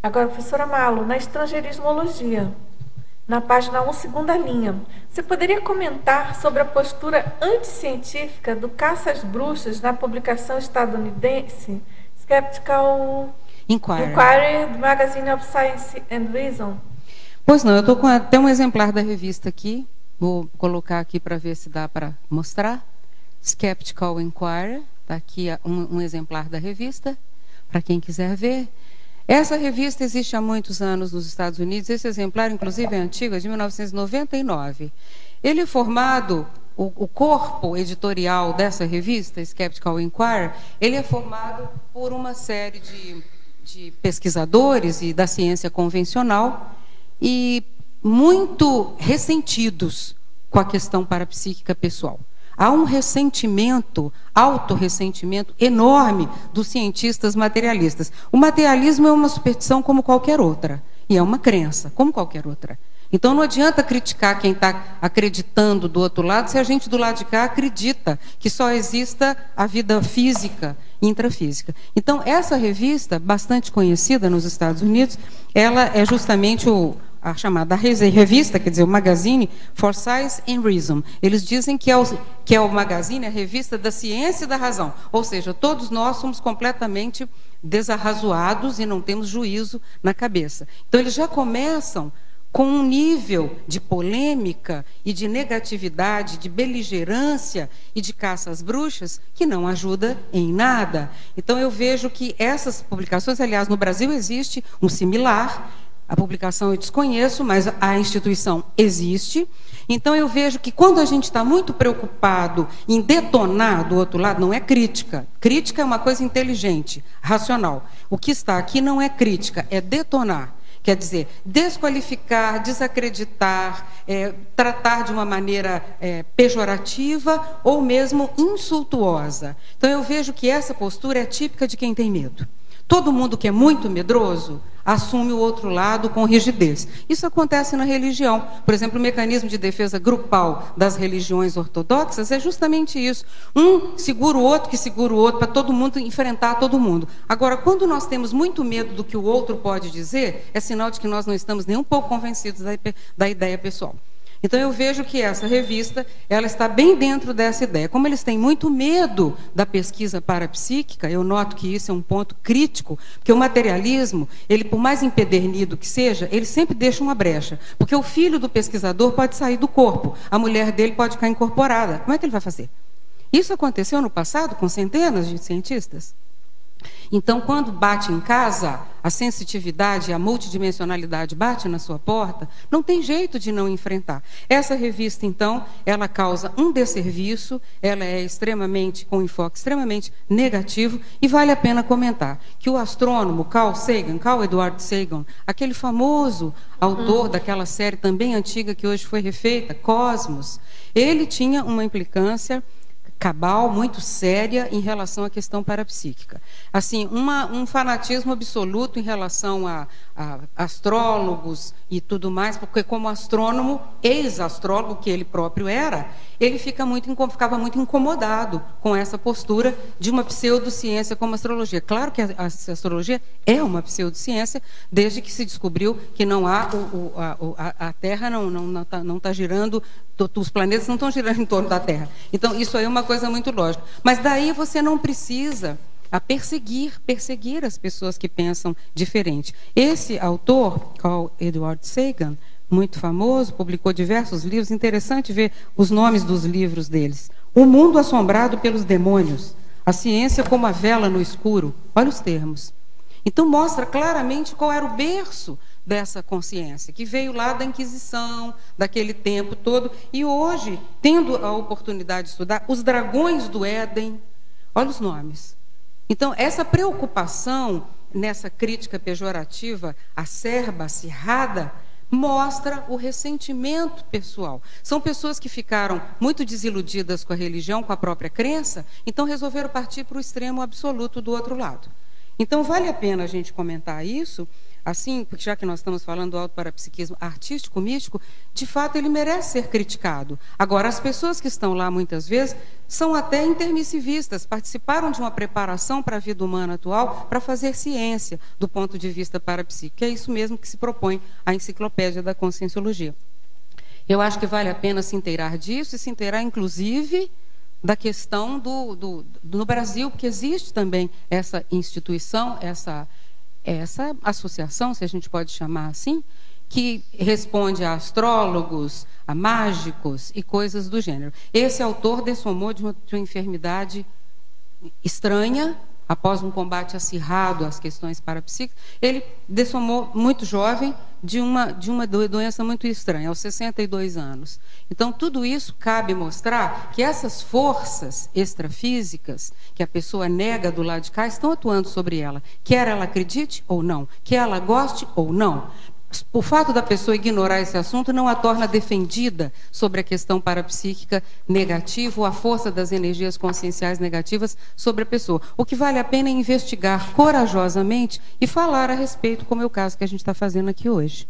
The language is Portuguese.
Agora, professora Malo, na estrangeirismologia, na página 1, segunda linha, você poderia comentar sobre a postura anticientífica do caça às bruxas na publicação estadunidense Skeptical Inquiry do Magazine of Science and Reason? Pois não, eu estou com até um exemplar da revista aqui, vou colocar aqui para ver se dá para mostrar. Skeptical Inquiry, está aqui um exemplar da revista, para quem quiser ver. Essa revista existe há muitos anos nos Estados Unidos, esse exemplar, inclusive, é antigo, é de 1999. Ele é formado, o corpo editorial dessa revista, Skeptical Inquiry, ele é formado por uma série de pesquisadores e da ciência convencional e muito ressentidos com a questão parapsíquica pessoal. Há um ressentimento, autorressentimento enorme dos cientistas materialistas. O materialismo é uma superstição como qualquer outra, e é uma crença, como qualquer outra. Então não adianta criticar quem está acreditando do outro lado, se a gente do lado de cá acredita que só exista a vida física e intrafísica. Então essa revista, bastante conhecida nos Estados Unidos, ela é justamente a chamada revista, quer dizer, o Magazine for Science and Reason. Eles dizem que é o magazine, a revista da ciência e da razão. Ou seja, todos nós somos completamente desarrazoados e não temos juízo na cabeça. Então, eles já começam com um nível de polêmica e de negatividade, de beligerância e de caça às bruxas que não ajuda em nada. Então, eu vejo que essas publicações, aliás, no Brasil existe um similar. A publicação eu desconheço, mas a instituição existe. Então, eu vejo que quando a gente está muito preocupado em detonar do outro lado, não é crítica. Crítica é uma coisa inteligente, racional. O que está aqui não é crítica, é detonar. Quer dizer, desqualificar, desacreditar, tratar de uma maneira pejorativa ou mesmo insultuosa. Então, eu vejo que essa postura é típica de quem tem medo. Todo mundo que é muito medroso assume o outro lado com rigidez. Isso acontece na religião. Por exemplo, o mecanismo de defesa grupal das religiões ortodoxas é justamente isso. Um segura o outro, que segura o outro, para todo mundo enfrentar todo mundo. Agora, quando nós temos muito medo do que o outro pode dizer, é sinal de que nós não estamos nem um pouco convencidos da ideia pessoal. Então, eu vejo que essa revista, ela está bem dentro dessa ideia. Como eles têm muito medo da pesquisa parapsíquica, eu noto que isso é um ponto crítico, porque o materialismo, ele, por mais empedernido que seja, ele sempre deixa uma brecha. Porque o filho do pesquisador pode sair do corpo, a mulher dele pode ficar incorporada. Como é que ele vai fazer? Isso aconteceu no passado com centenas de cientistas. Então, quando bate em casa, a sensitividade, a multidimensionalidade bate na sua porta, não tem jeito de não enfrentar. Essa revista, então, ela causa um desserviço, ela é extremamente, com enfoque extremamente negativo, e vale a pena comentar que o astrônomo Carl Edward Sagan, aquele famoso autor daquela série também antiga que hoje foi refeita, Cosmos, ele tinha uma implicância cabal, muito séria em relação à questão parapsíquica. Assim, um fanatismo absoluto em relação a astrólogos e tudo mais, porque como astrônomo, ex-astrólogo que ele próprio era, ele ficava muito incomodado com essa postura de uma pseudociência como a astrologia. Claro que a astrologia é uma pseudociência, desde que se descobriu que não há a Terra não está girando, os planetas não estão girando em torno da Terra. Então, isso aí é uma coisa muito lógica. Mas daí você não precisa perseguir as pessoas que pensam diferente. Esse autor, Carl Edward Sagan, muito famoso, publicou diversos livros, interessante ver os nomes dos livros deles. O Mundo Assombrado pelos Demônios, A Ciência como a Vela no Escuro, olha os termos. Então mostra claramente qual era o berço dessa consciência, que veio lá da Inquisição, daquele tempo todo, e hoje, tendo a oportunidade de estudar, os dragões do Éden, olha os nomes. Então, essa preocupação nessa crítica pejorativa, acerba, acirrada, mostra o ressentimento pessoal. São pessoas que ficaram muito desiludidas com a religião, com a própria crença, então resolveram partir para o extremo absoluto do outro lado. Então, vale a pena a gente comentar isso, assim, porque já que nós estamos falando do autoparapsiquismo artístico, místico, de fato ele merece ser criticado. Agora, as pessoas que estão lá, muitas vezes, são até intermissivistas, participaram de uma preparação para a vida humana atual para fazer ciência do ponto de vista parapsíquico, que é isso mesmo que se propõe a Enciclopédia da Conscienciologia. Eu acho que vale a pena se inteirar disso e se inteirar, inclusive, da questão no Brasil, porque existe também essa instituição, essa associação, se a gente pode chamar assim, que responde a astrólogos, a mágicos e coisas do gênero. Esse autor dessomou de uma enfermidade estranha, após um combate acirrado às questões parapsíquicas. Ele dessomou muito jovem de uma doença muito estranha, aos 62 anos. Então, tudo isso cabe mostrar que essas forças extrafísicas que a pessoa nega do lado de cá estão atuando sobre ela, quer ela acredite ou não, quer ela goste ou não. O fato da pessoa ignorar esse assunto não a torna defendida sobre a questão parapsíquica negativa ou a força das energias conscienciais negativas sobre a pessoa. O que vale a pena é investigar corajosamente e falar a respeito, como é o caso que a gente está fazendo aqui hoje.